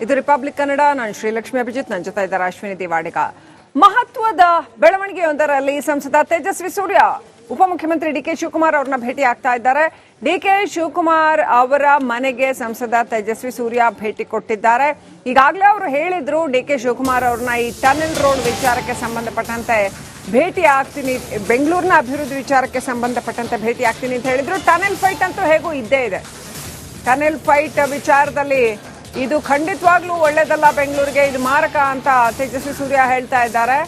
ಇದು ರಿಪಬ್ಲಿಕ್ ಕನ್ನಡ. ನಾನು ಶ್ರೀಲಕ್ಷ್ಮಿ ಅಭಿಜಿತ್, ನನ್ನ ಜೊತೆ ಇದ್ದಾರೆ ಅಶ್ವಿನಿ ದಿವಾಡಿಗ. ಮಹತ್ವದ ಬೆಳವಣಿಗೆಯೊಂದರಲ್ಲಿ ಸಂಸದ ತೇಜಸ್ವಿ ಸೂರ್ಯ ಉಪಮುಖ್ಯಮಂತ್ರಿ ಡಿಕೆ ಶಿವಕುಮಾರ್ ಅವರನ್ನ ಭೇಟಿ ಆಗ್ತಾ ಇದ್ದಾರೆ. ಡಿಕೆ ಶಿವಕುಮಾರ್ ಅವರ ಮನೆಗೆ ಸಂಸದ ತೇಜಸ್ವಿ ಸೂರ್ಯ ಭೇಟಿ ಕೊಟ್ಟಿದ್ದಾರೆ. ಈಗಾಗಲೇ ಅವರು ಹೇಳಿದ್ರು ಡಿಕೆ ಶಿವಕುಮಾರ್ ಅವ್ರನ್ನ ಈ ಟನೆಲ್ ರೋಡ್ ವಿಚಾರಕ್ಕೆ ಸಂಬಂಧಪಟ್ಟಂತೆ ಭೇಟಿ ಆಗ್ತೀನಿ, ಬೆಂಗಳೂರಿನ ಅಭಿವೃದ್ಧಿ ವಿಚಾರಕ್ಕೆ ಸಂಬಂಧಪಟ್ಟಂತೆ ಭೇಟಿ ಆಗ್ತೀನಿ ಅಂತ ಹೇಳಿದ್ರು. ಟನೆಲ್ ಫೈಟ್ ಅಂತೂ ಹೇಗೂ ಇದ್ದೇ ಇದೆ. ಟನೆಲ್ ಫೈಟ್ ವಿಚಾರದಲ್ಲಿ ಇದು ಖಂಡಿತವಾಗ್ಲೂ ಒಳ್ಳೇದಲ್ಲ, ಬೆಂಗಳೂರಿಗೆ ಇದು ಮಾರಕ ಅಂತ ತೇಜಸ್ವಿ ಸೂರ್ಯ ಹೇಳ್ತಾ ಇದ್ದಾರೆ.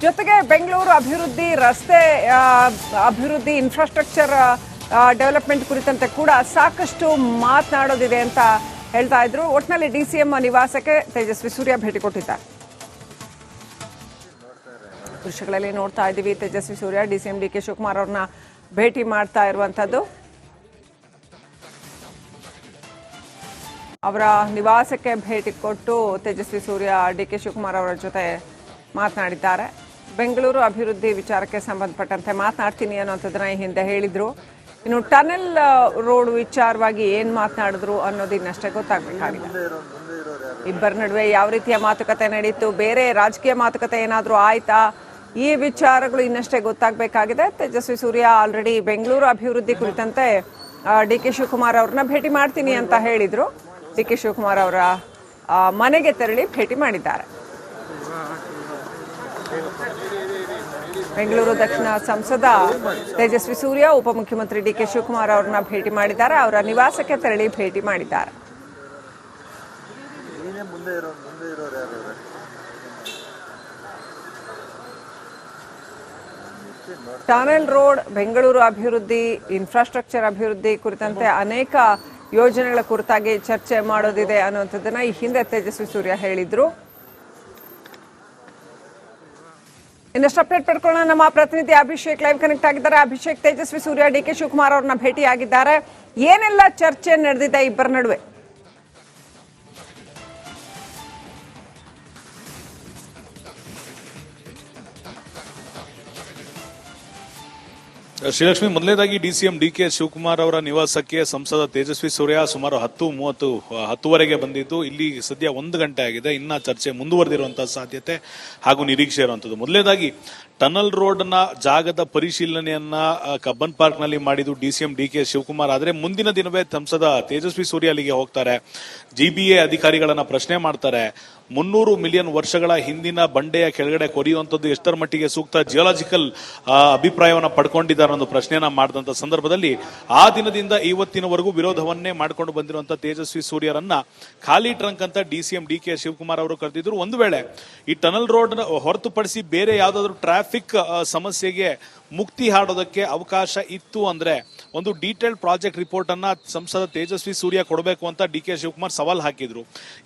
ಜೊತೆಗೆ ಬೆಂಗಳೂರು ಅಭಿವೃದ್ಧಿ, ರಸ್ತೆ ಅಭಿವೃದ್ಧಿ, ಇನ್ಫ್ರಾಸ್ಟ್ರಕ್ಚರ್ ಡೆವಲಪ್ಮೆಂಟ್ ಕುರಿತಂತೆ ಕೂಡ ಸಾಕಷ್ಟು ಮಾತನಾಡೋದಿದೆ ಅಂತ ಹೇಳ್ತಾ ಇದ್ರು. ಒಟ್ಟಿನಲ್ಲಿ ಡಿಸಿಎಂ ನಿವಾಸಕ್ಕೆ ತೇಜಸ್ವಿ ಸೂರ್ಯ ಭೇಟಿ ಕೊಟ್ಟಿದ್ದಾರೆ. ದೃಶ್ಯಗಳಲ್ಲಿ ನೋಡ್ತಾ ಇದ್ದೀವಿ, ತೇಜಸ್ವಿ ಸೂರ್ಯ ಡಿಸಿಎಂ ಡಿಕೆ ಶಿವಕುಮಾರ್ ಅವ್ರನ್ನ ಭೇಟಿ ಮಾಡ್ತಾ ಇರುವಂತದ್ದು. ಅವರ ನಿವಾಸಕ್ಕೆ ಭೇಟಿ ಕೊಟ್ಟು ತೇಜಸ್ವಿ ಸೂರ್ಯ ಡಿಕೆ ಶಿವಕುಮಾರ್ ಅವರ ಜೊತೆ ಮಾತನಾಡಿದ್ದಾರೆ. ಬೆಂಗಳೂರು ಅಭಿವೃದ್ಧಿ ವಿಚಾರಕ್ಕೆ ಸಂಬಂಧಪಟ್ಟಂತೆ ಮಾತನಾಡ್ತೀನಿ ಅನ್ನೋಂಥದ್ದನ್ನ ಈ ಹಿಂದೆ ಹೇಳಿದ್ರು. ಇನ್ನು ಟನೆಲ್ ರೋಡ್ ವಿಚಾರವಾಗಿ ಏನ್ ಮಾತನಾಡಿದ್ರು ಅನ್ನೋದು ಇನ್ನಷ್ಟೇ ಗೊತ್ತಾಗಬೇಕಾಗಿದೆ. ಇಬ್ಬರ ನಡುವೆ ಯಾವ ರೀತಿಯ ಮಾತುಕತೆ ನಡೀತು, ಬೇರೆ ರಾಜಕೀಯ ಮಾತುಕತೆ ಏನಾದರೂ ಆಯ್ತಾ, ಈ ವಿಚಾರಗಳು ಇನ್ನಷ್ಟೇ ಗೊತ್ತಾಗಬೇಕಾಗಿದೆ. ತೇಜಸ್ವಿ ಸೂರ್ಯ ಆಲ್ರೆಡಿ ಬೆಂಗಳೂರು ಅಭಿವೃದ್ಧಿ ಕುರಿತಂತೆ ಡಿಕೆ ಶಿವಕುಮಾರ್ ಅವ್ರನ್ನ ಭೇಟಿ ಮಾಡ್ತೀನಿ ಅಂತ ಹೇಳಿದ್ರು. ಡಿಕೆ ಶಿವಕುಮಾರ್ ಅವರ ಮನೆಗೆ ತೆರಳಿ ಭೇಟಿ ಮಾಡಿದ್ದಾರೆ. ಬೆಂಗಳೂರು ದಕ್ಷಿಣ ಸಂಸದ ತೇಜಸ್ವಿ ಸೂರ್ಯ ಉಪಮುಖ್ಯಮಂತ್ರಿ ಡಿಕೆ ಶಿವಕುಮಾರ್ ಅವರನ್ನ ಭೇಟಿ ಮಾಡಿದ್ದಾರೆ. ಅವರ ನಿವಾಸಕ್ಕೆ ತೆರಳಿ ಭೇಟಿ ಮಾಡಿದ್ದಾರೆ. ಟನೆಲ್ ರೋಡ್, ಬೆಂಗಳೂರು ಅಭಿವೃದ್ಧಿ, ಇನ್ಫ್ರಾಸ್ಟ್ರಕ್ಚರ್ ಅಭಿವೃದ್ಧಿ ಕುರಿತಂತೆ ಅನೇಕ ಯೋಜನೆಗಳ ಕುರಿತಾಗಿ ಚರ್ಚೆ ಮಾಡೋದಿದೆ ಅನ್ನುವಂಥದ್ದನ್ನ ಈ ಹಿಂದೆ ತೇಜಸ್ವಿ ಸೂರ್ಯ ಹೇಳಿದ್ರು. ಇನ್ನಷ್ಟು ಅಪ್ಡೇಟ್ ಪಡ್ಕೊಳ್ಳೋಣ. ನಮ್ಮ ಪ್ರತಿನಿಧಿ ಅಭಿಷೇಕ್ ಲೈವ್ ಕನೆಕ್ಟ್ ಆಗಿದ್ದಾರೆ. ಅಭಿಷೇಕ್, ತೇಜಸ್ವಿ ಸೂರ್ಯ ಡಿಕೆ ಶಿವಕುಮಾರ್ ಅವ್ರನ್ನ ಭೇಟಿಯಾಗಿದ್ದಾರೆ. ಏನೆಲ್ಲ ಚರ್ಚೆ ನಡೆದಿದೆ ಇಬ್ಬರ ನಡುವೆ? ಶ್ರೀಲಕ್ಷ್ಮಿ, ಮೊದಲನೇದಾಗಿ ಡಿಸಿಎಂ ಡಿಕೆ ಶಿವಕುಮಾರ್ ಅವರ ನಿವಾಸಕ್ಕೆ ಸಂಸದ ತೇಜಸ್ವಿ ಸೂರ್ಯ ಸುಮಾರು 10:30 ಬಂದಿದ್ದು ಇಲ್ಲಿ ಸದ್ಯ 1 ಗಂಟೆ ಆಗಿದೆ. ಇನ್ನ ಚರ್ಚೆ ಮುಂದುವರೆದಿರುವಂತಹ ಸಾಧ್ಯತೆ ಹಾಗೂ ನಿರೀಕ್ಷೆ ಇರುವಂತದ್ದು. ಮೊದಲನೇದಾಗಿ ಟನಲ್ ರೋಡ್ ನ ಜಾಗದ ಪರಿಶೀಲನೆಯನ್ನ ಕಬ್ಬನ್ ಪಾರ್ಕ್ ನಲ್ಲಿ ಮಾಡಿದ್ದು ಡಿಸಿಎಂ ಡಿಕೆ ಶಿವಕುಮಾರ್. ಆದ್ರೆ ಮುಂದಿನ ದಿನವೇ ಸಂಸದ ತೇಜಸ್ವಿ ಸೂರ್ಯ ಅಲ್ಲಿಗೆ ಹೋಗ್ತಾರೆ. ಜಿಬಿಎ ಅಧಿಕಾರಿಗಳನ್ನ ಪ್ರಶ್ನೆ ಮಾಡ್ತಾರೆ. 300 ಮಿಲಿಯನ್ ವರ್ಷಗಳ ಹಿಂದಿನ ಬಂಡೆಯ ಕೆಳಗಡೆ ಕೊರೆಯುವಂತದ್ದು ಎಷ್ಟರ ಮಟ್ಟಿಗೆ ಸೂಕ್ತ, ಜಿಯೋಲಾಜಿಕಲ್ ಅಭಿಪ್ರಾಯವನ್ನ ಪಡ್ಕೊಂಡಿದ್ದಾರೆ ಅನ್ನೋ ಪ್ರಶ್ನೆಯನ್ನ ಮಾಡಿದಂತ ಸಂದರ್ಭದಲ್ಲಿ ಆ ದಿನದಿಂದ ಇವತ್ತಿನವರೆಗೂ ವಿರೋಧವನ್ನೇ ಮಾಡ್ಕೊಂಡು ಬಂದಿರುವಂತಹ ತೇಜಸ್ವಿ ಸೂರ್ಯರನ್ನ ಖಾಲಿ ಟ್ರಂಕ್ ಅಂತ ಡಿಸಿಎಂ ಡಿಕೆ ಶಿವಕುಮಾರ್ ಅವರು ಕರೆದಿದ್ರು. ಒಂದು ವೇಳೆ ಈ ಟನಲ್ ರೋಡ್ ಹೊರತುಪಡಿಸಿ ಬೇರೆ ಯಾವ್ದಾದ್ರು ಟ್ರಾಫಿಕ್ ಸಮಸ್ಯೆಗೆ ಮುಕ್ತಿ ಹಾಡೋದಕ್ಕೆ ಅವಕಾಶ ಇತ್ತು ಅಂದ್ರೆ ಒಂದು ಡೀಟೇಲ್ಡ್ ಪ್ರಾಜೆಕ್ಟ್ ರಿಪೋರ್ಟ್ ಅನ್ನ ಸಂಸದ ತೇಜಸ್ವಿ ಸೂರ್ಯ ಕೊಡಬೇಕು ಅಂತ ಡಿಕೆ ಶಿವಕುಮಾರ್ ಸವಾಲ್ ಹಾಕಿದ್ರು.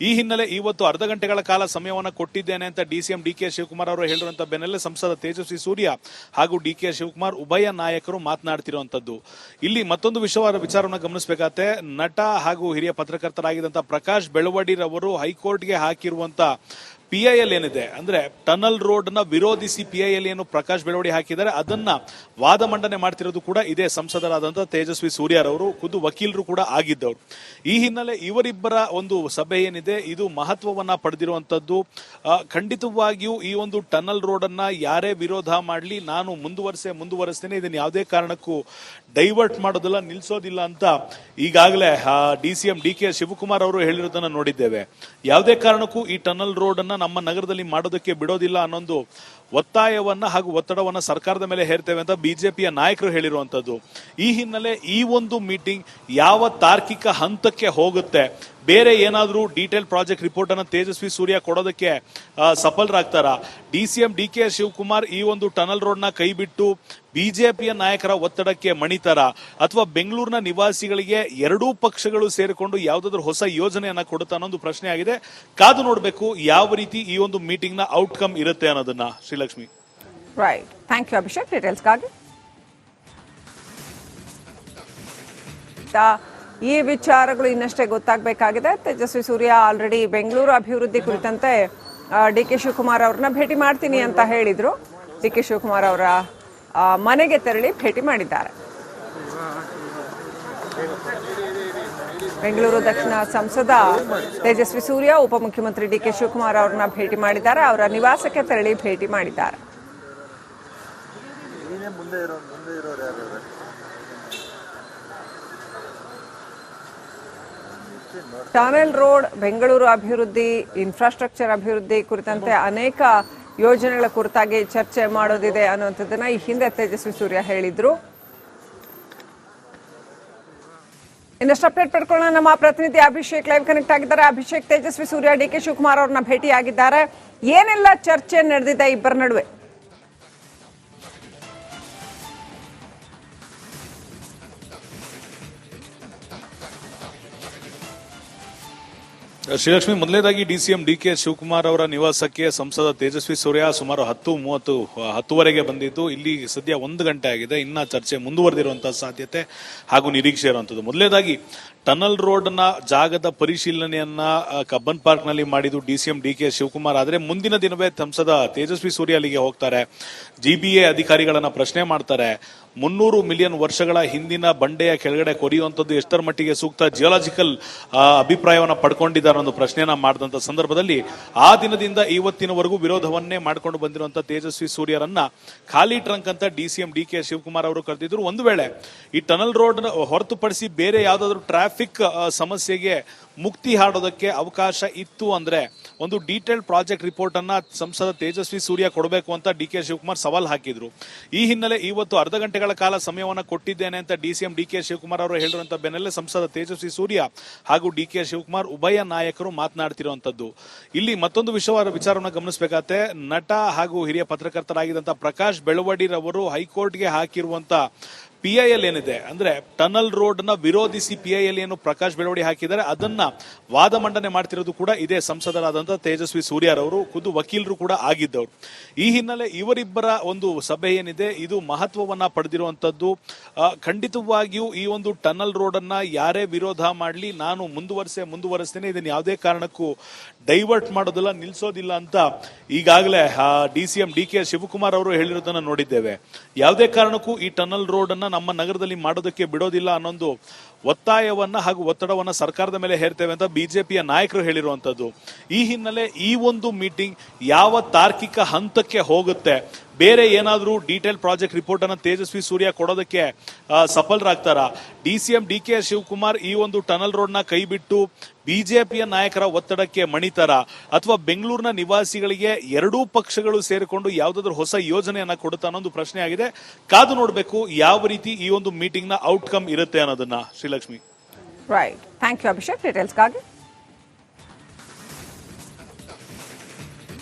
ಈ ಹಿನ್ನೆಲೆ ಇವತ್ತು ಅರ್ಧ ಗಂಟೆಗಳ ಕಾಲ ಸಮಯವನ್ನ ಕೊಟ್ಟಿದ್ದೇನೆ ಅಂತ ಡಿಸಿಎಂ ಡಿಕೆ ಶಿವಕುಮಾರ್ ಅವರು ಹೇಳಿರುವಂತ ಬೆನ್ನಲ್ಲೇ ಸಂಸದ ತೇಜಸ್ವಿ ಸೂರ್ಯ ಹಾಗೂ ಡಿಕೆ ಶಿವಕುಮಾರ್ ಉಭಯ ನಾಯಕರು ಮಾತನಾಡ್ತಿರುವಂತದ್ದು. ಇಲ್ಲಿ ಮತ್ತೊಂದು ವಿಚಾರವನ್ನು ಗಮನಿಸಬೇಕಾಗುತ್ತೆ. ನಟ ಹಾಗೂ ಹಿರಿಯ ಪತ್ರಕರ್ತರಾಗಿದ್ದಂತ ಪ್ರಕಾಶ್ ಬೆಳವಡಿರವರು ಹೈಕೋರ್ಟ್ಗೆ ಹಾಕಿರುವಂತ PIL ಏನಿದೆ ಅಂದ್ರೆ ಟನಲ್ ರೋಡ್ ನ ವಿರೋಧಿಸಿ PIL ಏನು ಪ್ರಕಾಶ್ ಬೆಳವಡಿ ಹಾಕಿದ್ದಾರೆ, ಅದನ್ನ ವಾದ ಮಂಡನೆ ಮಾಡ್ತಿರೋದು ಕೂಡ ಇದೇ ಸಂಸದರಾದಂತಹ ತೇಜಸ್ವಿ ಸೂರ್ಯರವರು, ಖುದ್ದು ವಕೀಲರು ಕೂಡ ಆಗಿದ್ದವರು. ಈ ಹಿನ್ನೆಲೆ ಇವರಿಬ್ಬರ ಒಂದು ಸಭೆ ಏನಿದೆ ಇದು ಮಹತ್ವವನ್ನ ಪಡೆದಿರುವಂತದ್ದು. ಖಂಡಿತವಾಗಿಯೂ ಈ ಒಂದು ಟನಲ್ ರೋಡ್ ಅನ್ನ ಯಾರೇ ವಿರೋಧ ಮಾಡಲಿ ನಾನು ಮುಂದುವರಿಸ್ತೇನೆ, ಇದನ್ನ ಯಾವುದೇ ಕಾರಣಕ್ಕೂ ಡೈವರ್ಟ್ ಮಾಡೋದಿಲ್ಲ, ನಿಲ್ಸೋದಿಲ್ಲ ಅಂತ ಈಗಾಗಲೇ ಡಿಸಿಎಂ ಡಿಕೆ ಶಿವಕುಮಾರ್ ಅವರು ಹೇಳಿರೋದನ್ನ ನೋಡಿದ್ದೇವೆ. ಯಾವುದೇ ಕಾರಣಕ್ಕೂ ಈ ಟನಲ್ ರೋಡ್ ಅನ್ನ ನಮ್ಮ ನಗರದಲ್ಲಿ ಮಾಡೋದಕ್ಕೆ ಬಿಡೋದಿಲ್ಲ ಅನ್ನೊಂದು ಒತ್ತಾಯವನ್ನ ಹಾಗೂ ಒತ್ತಡವನ್ನ ಸರ್ಕಾರದ ಮೇಲೆ ಹೇರ್ತೇವೆ ಅಂತ ಬಿಜೆಪಿಯ ನಾಯಕರು ಹೇಳಿರುವಂತದ್ದು. ಈ ಹಿನ್ನೆಲೆ ಈ ಒಂದು ಮೀಟಿಂಗ್ ಯಾವ ತಾರ್ಕಿಕ ಹಂತಕ್ಕೆ ಹೋಗುತ್ತೆ, ಬೇರೆ ಏನಾದರೂ ಡೀಟೇಲ್ ಪ್ರಾಜೆಕ್ಟ್ ರಿಪೋರ್ಟ್ ಅನ್ನು ತೇಜಸ್ವಿ ಸೂರ್ಯ ಕೊಡೋದಕ್ಕೆ ಸಫಲರಾಗ್ತಾರ, ಡಿಸಿಎಂ ಡಿಕೆ ಶಿವಕುಮಾರ್ ಈ ಒಂದು ಟನಲ್ ರೋಡ್ ನ ಕೈ ಬಿಟ್ಟು ಬಿಜೆಪಿಯ ನಾಯಕರ ಒತ್ತಡಕ್ಕೆ ಮಣಿತಾರ, ಅಥವಾ ಬೆಂಗಳೂರಿನ ನಿವಾಸಿಗಳಿಗೆ ಎರಡೂ ಪಕ್ಷಗಳು ಸೇರಿಕೊಂಡು ಯಾವುದಾದ್ರೂ ಹೊಸ ಯೋಜನೆಯನ್ನ ಕೊಡುತ್ತಾ ಅನ್ನೋದು ಪ್ರಶ್ನೆ ಆಗಿದೆ. ಕಾದು ನೋಡಬೇಕು ಯಾವ ರೀತಿ ಈ ಒಂದು ಮೀಟಿಂಗ್ ನ ಔಟ್ಕಮ್ ಇರುತ್ತೆ ಅನ್ನೋದನ್ನ. Srilakshmi, right, thank you Abhishek ಡೀಟೇಲ್ಸ್ಗಾಗಿ. ಈ ವಿಚಾರಗಳು ಇನ್ನಷ್ಟೇ ಗೊತ್ತಾಗಬೇಕಾಗಿದೆ. ತೇಜಸ್ವಿ ಸೂರ್ಯ ಆಲ್ರೆಡಿ ಬೆಂಗಳೂರು ಅಭಿವೃದ್ಧಿ ಕುರಿತಂತೆ ಡಿಕೆ ಶಿವಕುಮಾರ್ ಅವ್ರನ್ನ ಭೇಟಿ ಮಾಡ್ತೀನಿ ಅಂತ ಹೇಳಿದ್ರು. ಡಿಕೆ ಶಿವಕುಮಾರ್ ಅವರ ಮನೆಗೆ ತೆರಳಿ ಭೇಟಿ ಮಾಡಿದ್ದಾರೆ. ಬೆಂಗಳೂರು ದಕ್ಷಿಣ ಸಂಸದ ತೇಜಸ್ವಿ ಸೂರ್ಯ ಉಪಮುಖ್ಯಮಂತ್ರಿ ಡಿಕೆ ಶಿವಕುಮಾರ್ ಅವರನ್ನ ಭೇಟಿ ಮಾಡಿದ್ದಾರೆ. ಅವರ ನಿವಾಸಕ್ಕೆ ತೆರಳಿ ಭೇಟಿ ಮಾಡಿದ್ದಾರೆ. ಟನಲ್ ರೋಡ್, ಬೆಂಗಳೂರು ಅಭಿವೃದ್ಧಿ, ಇನ್ಫ್ರಾಸ್ಟ್ರಕ್ಚರ್ ಅಭಿವೃದ್ಧಿ ಕುರಿತಂತೆ ಅನೇಕ ಯೋಜನೆಗಳ ಕುರಿತಾಗಿ ಚರ್ಚೆ ಮಾಡೋದಿದೆ ಅನ್ನುವಂಥದ್ದನ್ನ ಈ ಹಿಂದೆ ತೇಜಸ್ವಿ ಸೂರ್ಯ ಹೇಳಿದ್ರು. ಇನ್ನಷ್ಟು ಅಪ್ಡೇಟ್ ಪಡ್ಕೊಳ್ಳೋಣ. ನಮ್ಮ ಪ್ರತಿನಿಧಿ ಅಭಿಷೇಕ್ ಲೈವ್ ಕನೆಕ್ಟ್ ಆಗಿದ್ದಾರೆ. ಅಭಿಷೇಕ್, ತೇಜಸ್ವಿ ಸೂರ್ಯ ಡಿಕೆ ಶಿವಕುಮಾರ್ ಅವ್ರನ್ನ ಭೇಟಿಯಾಗಿದ್ದಾರೆ. ಏನೆಲ್ಲ ಚರ್ಚೆ ನಡೆದಿದೆ ಇಬ್ಬರ ನಡುವೆ? ಶ್ರೀಲಕ್ಷ್ಮಿ, ಮೊದಲನೇದಾಗಿ ಡಿಸಿಎಂ ಡಿಕೆ ಶಿವಕುಮಾರ್ ಅವರ ನಿವಾಸಕ್ಕೆ ಸಂಸದ ತೇಜಸ್ವಿ ಸೂರ್ಯ ಸುಮಾರು 10:30 ಬಂದಿದ್ದು ಇಲ್ಲಿ ಸದ್ಯ 1 ಗಂಟೆ ಆಗಿದೆ. ಇನ್ನ ಚರ್ಚೆ ಮುಂದುವರೆದಿರುವಂತಹ ಸಾಧ್ಯತೆ ಹಾಗೂ ನಿರೀಕ್ಷೆ ಇರುವಂತದ್ದು. ಮೊದಲನೇದಾಗಿ ಟನಲ್ ರೋಡ್ನ ಜಾಗದ ಪರಿಶೀಲನೆಯನ್ನ ಕಬ್ಬನ್ ಪಾರ್ಕ್ ನಲ್ಲಿ ಮಾಡಿದ್ದು ಡಿಸಿಎಂ ಡಿಕೆ ಶಿವಕುಮಾರ್. ಆದರೆ ಮುಂದಿನ ದಿನವೇ ಸಂಸದ ತೇಜಸ್ವಿ ಸೂರ್ಯ ಅಲ್ಲಿಗೆ ಹೋಗ್ತಾರೆ. ಜಿಬಿಎ ಅಧಿಕಾರಿಗಳನ್ನ ಪ್ರಶ್ನೆ ಮಾಡ್ತಾರೆ. 300 ಮಿಲಿಯನ್ ವರ್ಷಗಳ ಹಿಂದಿನ ಬಂಡೆಯ ಕೆಳಗಡೆ ಕೊರೆಯುವಂತದ್ದು ಎಷ್ಟರ ಮಟ್ಟಿಗೆ ಸೂಕ್ತ, ಜಿಯೋಲಾಜಿಕಲ್ ಅಭಿಪ್ರಾಯವನ್ನ ಪಡ್ಕೊಂಡಿದ್ದಾರೆ ಅನ್ನೋ ಪ್ರಶ್ನೆಯನ್ನ ಮಾಡಿದಂತ ಸಂದರ್ಭದಲ್ಲಿ ಆ ದಿನದಿಂದ ಇವತ್ತಿನವರೆಗೂ ವಿರೋಧವನ್ನೇ ಮಾಡ್ಕೊಂಡು ಬಂದಿರುವಂತಹ ತೇಜಸ್ವಿ ಸೂರ್ಯರನ್ನ ಖಾಲಿ ಟ್ರಂಕ್ ಅಂತ ಡಿಸಿಎಂ ಡಿಕೆ ಶಿವಕುಮಾರ್ ಅವರು ಕರೆದಿದ್ರು. ಒಂದು ವೇಳೆ ಈ ಟನಲ್ ರೋಡ್ ಹೊರತುಪಡಿಸಿ ಬೇರೆ ಯಾವ್ದಾದ್ರು ಟ್ರಾಫಿಕ್ ಸಮಸ್ಯೆಗೆ ಮುಕ್ತಿ ಹಾಡೋದಕ್ಕೆ ಅವಕಾಶ ಇತ್ತು ಅಂದ್ರೆ ಒಂದು ಡೀಟೇಲ್ಡ್ ಪ್ರಾಜೆಕ್ಟ್ ರಿಪೋರ್ಟ್ ಅನ್ನ ಸಂಸದ ತೇಜಸ್ವಿ ಸೂರ್ಯ ಕೊಡಬೇಕು ಅಂತ ಡಿಕೆ ಶಿವಕುಮಾರ್ ಸವಾಲ್ ಹಾಕಿದ್ರು. ಈ ಹಿನ್ನೆಲೆ ಇವತ್ತು ಅರ್ಧ ಗಂಟೆಗಳ ಕಾಲ ಸಮಯವನ್ನ ಕೊಟ್ಟಿದ್ದೇನೆ ಅಂತ ಡಿಸಿಎಂ ಡಿಕೆ ಶಿವಕುಮಾರ್ ಅವರು ಹೇಳಿರುವಂತ ಬೆನ್ನಲ್ಲೇ ಸಂಸದ ತೇಜಸ್ವಿ ಸೂರ್ಯ ಹಾಗೂ ಡಿಕೆ ಶಿವಕುಮಾರ್ ಉಭಯ ನಾಯಕರು ಮಾತನಾಡ್ತಿರುವಂತದ್ದು. ಇಲ್ಲಿ ಮತ್ತೊಂದು ವಿಚಾರವನ್ನು ಗಮನಿಸಬೇಕಾಗುತ್ತೆ. ನಟ ಹಾಗೂ ಹಿರಿಯ ಪತ್ರಕರ್ತರಾಗಿದ್ದಂತ ಪ್ರಕಾಶ್ ಬೆಳವಡಿರವರು ಹೈಕೋರ್ಟ್ಗೆ ಹಾಕಿರುವಂತ PIL ಏನಿದೆ ಅಂದ್ರೆ ಟನಲ್ ರೋಡ್ ನ ವಿರೋಧಿಸಿ PIL ಏನು ಪ್ರಕಾಶ್ ಬೆಳವಡಿ ಹಾಕಿದ್ದಾರೆ ಅದನ್ನ ವಾದ ಮಂಡನೆ ಮಾಡ್ತಿರೋದು ಕೂಡ ಇದೇ ಸಂಸದರಾದಂತಹ ತೇಜಸ್ವಿ ಸೂರ್ಯರವರು, ಖುದ್ದು ವಕೀಲರು ಕೂಡ ಆಗಿದ್ದವರು. ಈ ಹಿನ್ನೆಲೆ ಇವರಿಬ್ಬರ ಒಂದು ಸಭೆ ಏನಿದೆ ಇದು ಮಹತ್ವವನ್ನ ಪಡೆದಿರುವಂತದ್ದು. ಖಂಡಿತವಾಗಿಯೂ ಈ ಒಂದು ಟನಲ್ ರೋಡ್ ಅನ್ನ ಯಾರೇ ವಿರೋಧ ಮಾಡಲಿ ನಾನು ಮುಂದುವರಿಸ್ತೇನೆ, ಇದನ್ನ ಯಾವುದೇ ಕಾರಣಕ್ಕೂ ಡೈವರ್ಟ್ ಮಾಡೋದಿಲ್ಲ, ನಿಲ್ಸೋದಿಲ್ಲ ಅಂತ ಈಗಾಗಲೇ ಡಿಸಿಎಂ ಡಿಕೆ ಶಿವಕುಮಾರ್ ಅವರು ಹೇಳಿರೋದನ್ನ ನೋಡಿದ್ದೇವೆ. ಯಾವುದೇ ಕಾರಣಕ್ಕೂ ಈ ಟನಲ್ ರೋಡ್ ಅನ್ನ ನಮ್ಮ ನಗರದಲ್ಲಿ ಮಾಡೋದಕ್ಕೆ ಬಿಡೋದಿಲ್ಲ ಅನ್ನೊಂದು ಒತ್ತಾಯವನ್ನ ಹಾಗೂ ಒತ್ತಡವನ್ನ ಸರ್ಕಾರದ ಮೇಲೆ ಹೇರ್ತೇವೆ ಅಂತ ಬಿಜೆಪಿಯ ನಾಯಕರು ಹೇಳಿರುವಂತದ್ದು. ಈ ಹಿನ್ನೆಲೆ ಈ ಒಂದು ಮೀಟಿಂಗ್ ಯಾವ ತಾರ್ಕಿಕ ಹಂತಕ್ಕೆ ಹೋಗುತ್ತೆ, ಬೇರೆ ಏನಾದ್ರೂ ಡೀಟೇಲ್ ಪ್ರಾಜೆಕ್ಟ್ ರಿಪೋರ್ಟ್ ಅನ್ನ ತೇಜಸ್ವಿ ಸೂರ್ಯ ಕೊಡೋದಕ್ಕೆ ಸಫಲರಾಗ್ತಾರ, ಡಿಸಿಎಂ ಡಿಕೆ ಶಿವಕುಮಾರ್ ಈ ಒಂದು ಟನಲ್ ರೋಡ್ ನ ಕೈ ಬಿಟ್ಟು ಬಿಜೆಪಿಯ ನಾಯಕರ ಒತ್ತಡಕ್ಕೆ ಮಣಿತಾರ, ಅಥವಾ ಬೆಂಗಳೂರಿನ ನಿವಾಸಿಗಳಿಗೆ ಎರಡೂ ಪಕ್ಷಗಳು ಸೇರಿಕೊಂಡು ಯಾವ್ದಾದ್ರು ಹೊಸ ಯೋಜನೆಯನ್ನ ಕೊಡುತ್ತಾ ಅನ್ನೋದು ಪ್ರಶ್ನೆ ಆಗಿದೆ. ಕಾದು ನೋಡ್ಬೇಕು ಯಾವ ರೀತಿ ಈ ಒಂದು ಮೀಟಿಂಗ್ ನ ಔಟ್ಕಮ್ ಇರುತ್ತೆ ಅನ್ನೋದನ್ನ. Srilakshmi, right, thank you Abhishek ಡೀಟೇಲ್ಸ್ಗಾಗಿ.